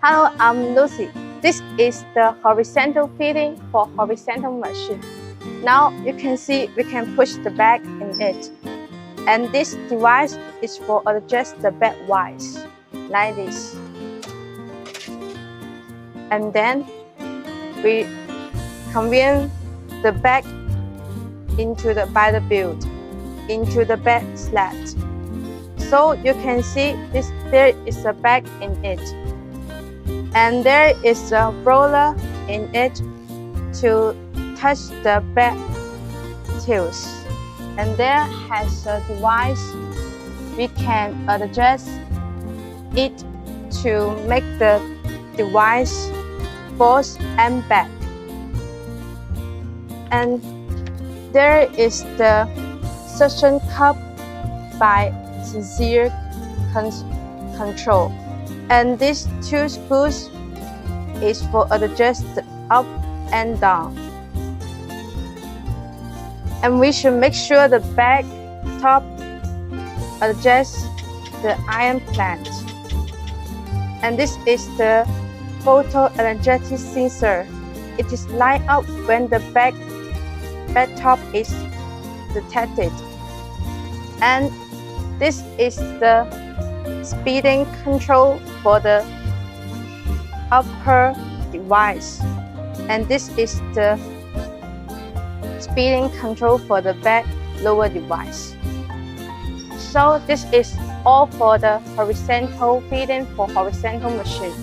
Hello, I'm Lucy. This is the horizontal fitting for horizontal machine. Now you can see we can push the bag in it. And this device is for adjust the bag wise, like this. And then we convey the bag into the by the build into the bag slat. So you can see there is a bag in it. And there is a roller in it to touch the bag tails. And there has a device we can adjust it to make the device forth and back. And there is the suction cup by sincere control. And these two screws is for adjust up and down. And we should make sure the bag top adjusts the iron plant. And this is the photoelectric sensor. It is light up when the bag top is detected. And this is the speeding control for the upper device. And this is the speeding control for the bag lower device. So this is all for the horizontal fitting for horizontal machine.